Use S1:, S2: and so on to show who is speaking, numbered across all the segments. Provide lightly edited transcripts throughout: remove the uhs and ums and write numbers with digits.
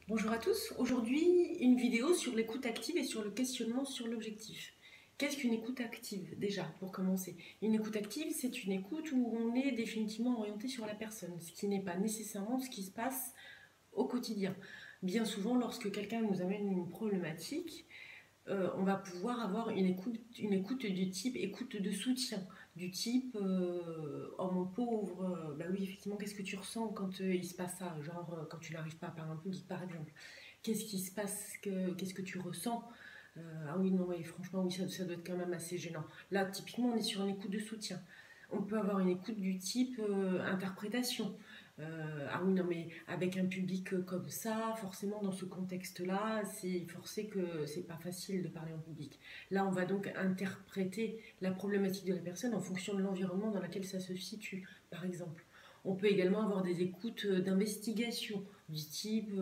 S1: Bonjour à tous, aujourd'hui une vidéo sur l'écoute active et sur le questionnement sur l'objectif. Qu'est-ce qu'une écoute active déjà pour commencer? Une écoute active, c'est une écoute où on est définitivement orienté sur la personne, ce qui n'est pas nécessairement ce qui se passe au quotidien. Bien souvent, lorsque quelqu'un nous amène une problématique, on va pouvoir avoir une écoute du type écoute de soutien, du type oh mon pauvre, bah oui, effectivement, qu'est-ce que tu ressens quand il se passe ça, genre quand tu n'arrives pas à parler en public par exemple, qu'est-ce qui se passe, qu'est-ce que tu ressens. Ah oui, non, ouais, franchement, oui, ça doit être quand même assez gênant. Là, typiquement, on est sur une écoute de soutien. On peut avoir une écoute du type interprétation. Ah oui, non, mais avec un public comme ça, forcément, dans ce contexte-là, c'est forcé que c'est pas facile de parler en public. Là, on va donc interpréter la problématique de la personne en fonction de l'environnement dans lequel ça se situe, par exemple. On peut également avoir des écoutes d'investigation du type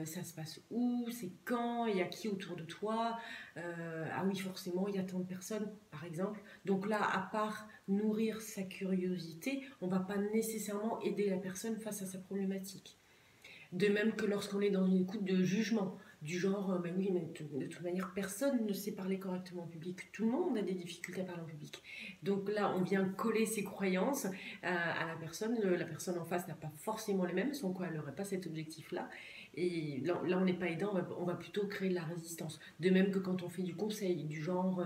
S1: ça se passe où, c'est quand, il y a qui autour de toi, ah oui forcément il y a tant de personnes par exemple. Donc là, à part nourrir sa curiosité, on ne va pas nécessairement aider la personne face à sa problématique. De même que lorsqu'on est dans une écoute de jugement, du genre, mais oui, mais de toute manière, personne ne sait parler correctement en public. Tout le monde a des difficultés à parler en public. Donc là, on vient coller ses croyances à la personne. La personne en face n'a pas forcément les mêmes, sans quoi elle n'aurait pas cet objectif-là. Et là on n'est pas aidant, on va plutôt créer de la résistance. De même que quand on fait du conseil, du genre,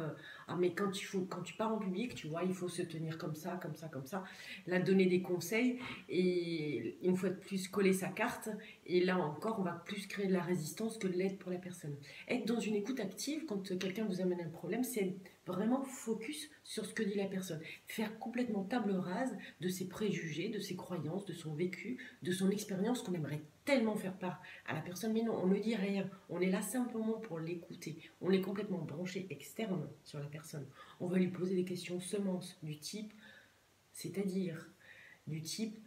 S1: ah mais quand tu pars en public, tu vois, il faut se tenir comme ça, comme ça, comme ça. Là, donner des conseils et une fois de plus coller sa carte. Et là encore, on va plus créer de la résistance que de l'aide pour la personne. Être dans une écoute active, quand quelqu'un vous amène un problème, c'est vraiment focus sur ce que dit la personne. Faire complètement table rase de ses préjugés, de ses croyances, de son vécu, de son expérience qu'on aimerait tellement faire part à la personne. Mais non, on ne dit rien. On est là simplement pour l'écouter. On est complètement branché externe sur la personne. On va lui poser des questions semences du type, c'est-à-dire du type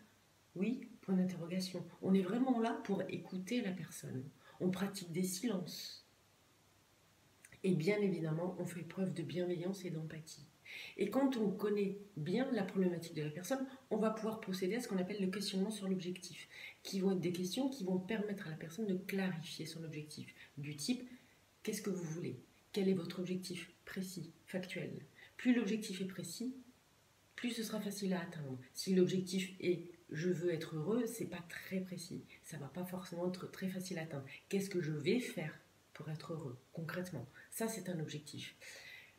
S1: oui, point d'interrogation. On est vraiment là pour écouter la personne. On pratique des silences. Et bien évidemment, on fait preuve de bienveillance et d'empathie. Et quand on connaît bien la problématique de la personne, on va pouvoir procéder à ce qu'on appelle le questionnement sur l'objectif, qui vont être des questions qui vont permettre à la personne de clarifier son objectif, du type qu'est-ce que vous voulez? Quel est votre objectif précis, factuel? Plus l'objectif est précis, plus ce sera facile à atteindre. Si l'objectif est je veux être heureux, c'est pas très précis. Ça va pas forcément être très facile à atteindre. Qu'est-ce que je vais faire pour être heureux, concrètement? Ça, c'est un objectif.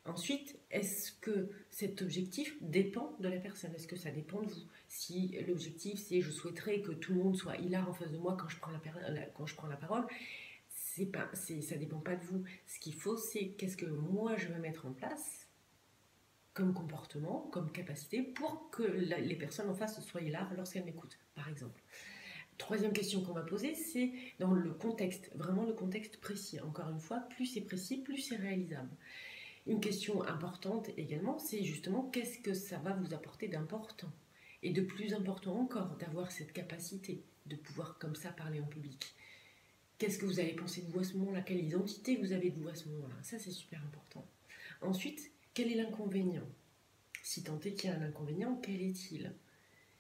S1: Ensuite, est-ce que cet objectif dépend de la personne? Est-ce que ça dépend de vous? Si l'objectif, c'est je souhaiterais que tout le monde soit hilar en face de moi quand je prends la parole, ça dépend pas de vous. Ce qu'il faut, c'est qu'est-ce que moi je vais mettre en place comme comportement, comme capacité, pour que les personnes en face soient là lorsqu'elles m'écoutent, par exemple. Troisième question qu'on va poser, c'est dans le contexte, vraiment le contexte précis. Encore une fois, plus c'est précis, plus c'est réalisable. Une question importante également, c'est justement qu'est-ce que ça va vous apporter d'important? Et de plus important encore, d'avoir cette capacité de pouvoir comme ça parler en public. Qu'est-ce que vous allez penser de vous à ce moment-là? Quelle identité vous avez de vous à ce moment-là? Ça, c'est super important. Ensuite, quel est l'inconvénient? Si tant est qu'il y a un inconvénient, quel est-il?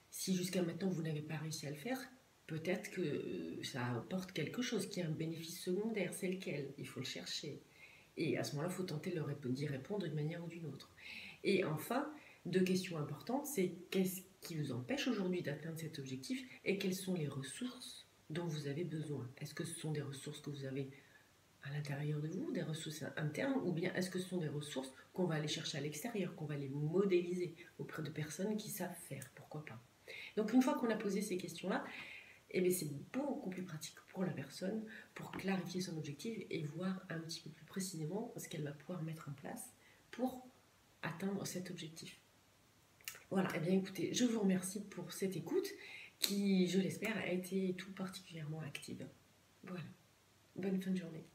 S1: Si jusqu'à maintenant vous n'avez pas réussi à le faire, peut-être que ça apporte quelque chose, qui a un bénéfice secondaire, c'est lequel? Il faut le chercher. Et à ce moment-là, il faut tenter d'y répondre d'une manière ou d'une autre. Et enfin, deux questions importantes, c'est qu'est-ce qui vous empêche aujourd'hui d'atteindre cet objectif et quelles sont les ressources dont vous avez besoin? Est-ce que ce sont des ressources que vous avez à l'intérieur de vous, des ressources internes, ou bien est-ce que ce sont des ressources qu'on va aller chercher à l'extérieur, qu'on va les modéliser auprès de personnes qui savent faire, pourquoi pas. Donc une fois qu'on a posé ces questions-là, eh bien, c'est beaucoup plus pratique pour la personne pour clarifier son objectif et voir un petit peu plus précisément ce qu'elle va pouvoir mettre en place pour atteindre cet objectif. Voilà, eh bien écoutez, je vous remercie pour cette écoute qui, je l'espère, a été tout particulièrement active. Voilà, bonne fin de journée.